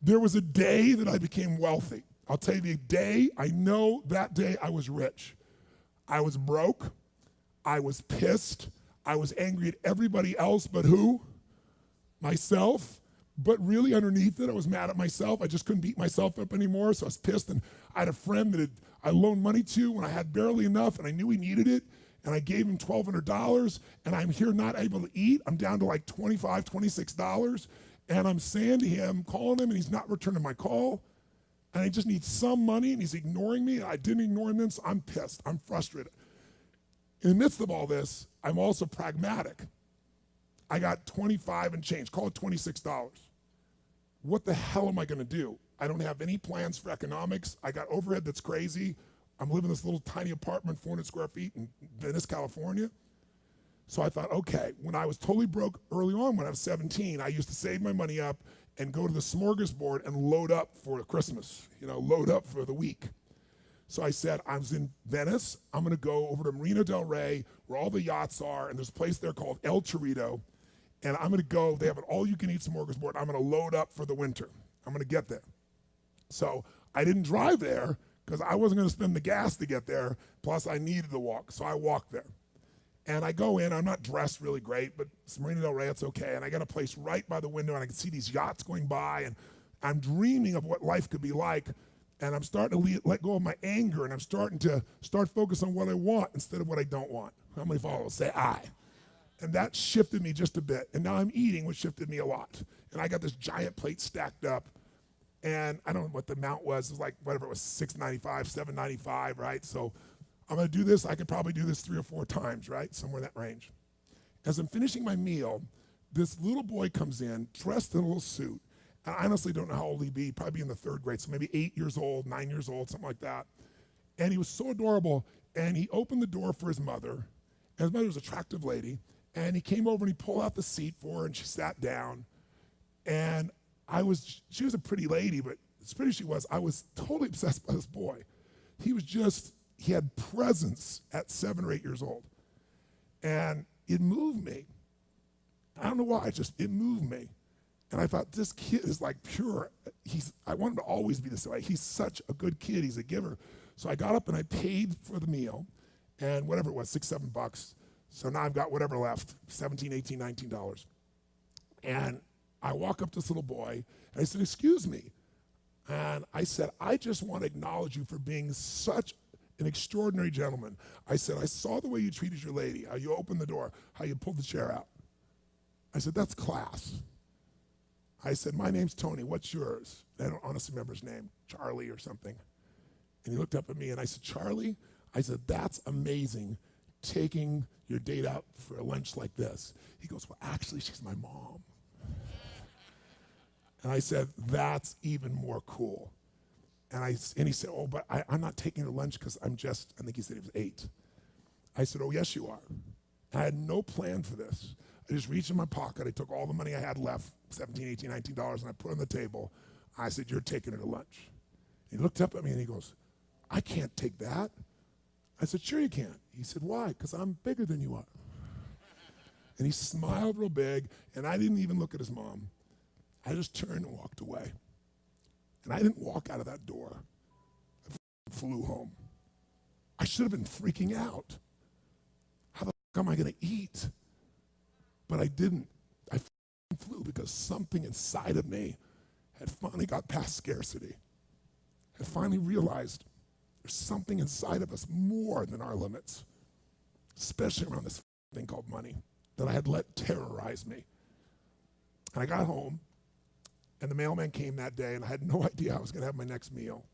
There was a day that I became wealthy. I'll tell you the day, I know that day I was rich. I was broke, I was pissed, I was angry at everybody else but who? Myself. But really underneath it, I was mad at myself. I just couldn't beat myself up anymore, so I was pissed. And I had a friend that I loaned money to when I had barely enough, and I knew he needed it, and I gave him $1,200, and I'm here not able to eat. I'm down to like $25, $26, and I'm saying to him, calling him, and he's not returning my call, and I just need some money, and he's ignoring me. I didn't ignore him then, so I'm pissed. I'm frustrated. In the midst of all this, I'm also pragmatic. I got 25 and change, call it $26. What the hell am I gonna do? I don't have any plans for economics. I got overhead that's crazy. I'm living in this little tiny apartment, 400 square feet in Venice, California. So I thought, okay, when I was totally broke early on when I was 17, I used to save my money up and go to the smorgasbord and load up for Christmas, load up for the week. So I said, I was in Venice, I'm gonna go over to Marina del Rey, where all the yachts are, and there's a place there called El Torito, and I'm gonna go, they have an all-you-can-eat smorgasbord, I'm gonna load up for the winter. I'm gonna get there. So I didn't drive there, because I wasn't gonna spend the gas to get there, plus I needed to walk, so I walked there. And I go in, I'm not dressed really great, but it's Marina del Rey, it's okay, and I got a place right by the window, and I can see these yachts going by, and I'm dreaming of what life could be like, and I'm starting to let go of my anger, and I'm starting to focus on what I want instead of what I don't want. How many followers say I? And that shifted me just a bit. And now I'm eating, which shifted me a lot. And I got this giant plate stacked up. And I don't know what the amount was. It was like, whatever it was, $6.95, $7.95, right? So I'm gonna do this. I could probably do this 3 or 4 times, right? Somewhere in that range. As I'm finishing my meal, this little boy comes in, dressed in a little suit. And I honestly don't know how old he'd be, probably in the 3rd grade, so maybe 8 years old, 9 years old, something like that. And he was so adorable. And he opened the door for his mother. And his mother was an attractive lady. And he came over and he pulled out the seat for her and she sat down. And she was a pretty lady, but as pretty as she was, I was totally obsessed by this boy. He had presence at 7 or 8 years old. And it moved me. I don't know why, it moved me. And I thought, this kid is like pure. I want him to always be this way. He's such a good kid, he's a giver. So I got up and I paid for the meal, and whatever it was, $6, $7. So now I've got whatever left, $17, $18, $19. And I walk up to this little boy, and I said, excuse me. And I said, I just want to acknowledge you for being such an extraordinary gentleman. I said, I saw the way you treated your lady, how you opened the door, how you pulled the chair out. I said, that's class. I said, my name's Tony, what's yours? I don't honestly remember his name, Charlie or something. And he looked up at me and I said, Charlie? I said, that's amazing, taking your date out for a lunch like this. He goes, well, actually, she's my mom. And I said, that's even more cool. And he said, oh, but I'm not taking her to lunch because I think he said he was 8. I said, oh, yes, you are. I had no plan for this. I just reached in my pocket. I took all the money I had left, $17, $18, $19, and I put it on the table. I said, you're taking her to lunch. He looked up at me and he goes, I can't take that. I said, sure you can. He said, why? Because I'm bigger than you are. And he smiled real big, and I didn't even look at his mom. I just turned and walked away. And I didn't walk out of that door. I flew home. I should have been freaking out. How the fuck am I gonna eat? But I didn't. I flew because something inside of me had finally got past scarcity. Had finally realized there's something inside of us more than our limits, especially around this thing called money that I had let terrorize me. And I got home, and the mailman came that day, and I had no idea I was gonna have my next meal.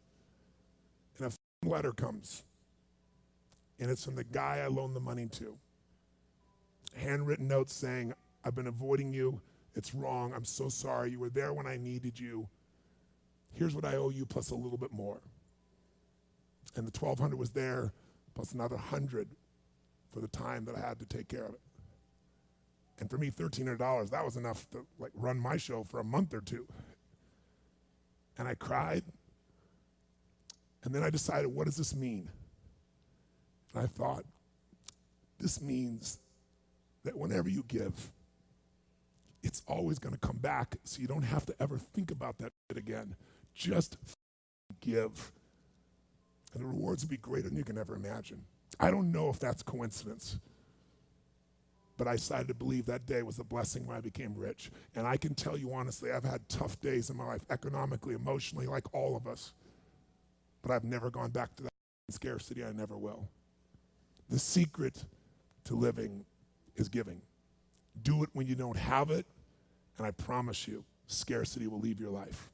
And a letter comes, and it's from the guy I loaned the money to. Handwritten notes saying, I've been avoiding you, it's wrong, I'm so sorry, you were there when I needed you. Here's what I owe you plus a little bit more. And the $1,200 was there, plus another $100 for the time that I had to take care of it. And for me, $1,300, that was enough to run my show for a month or 2. And I cried, and then I decided, what does this mean? And I thought, this means that whenever you give, it's always going to come back, so you don't have to ever think about that shit again. Just give. And the rewards will be greater than you can ever imagine. I don't know if that's coincidence, but I decided to believe that day was a blessing when I became rich. And I can tell you honestly, I've had tough days in my life, economically, emotionally, like all of us. But I've never gone back to that scarcity. I never will. The secret to living is giving. Do it when you don't have it, and I promise you, scarcity will leave your life.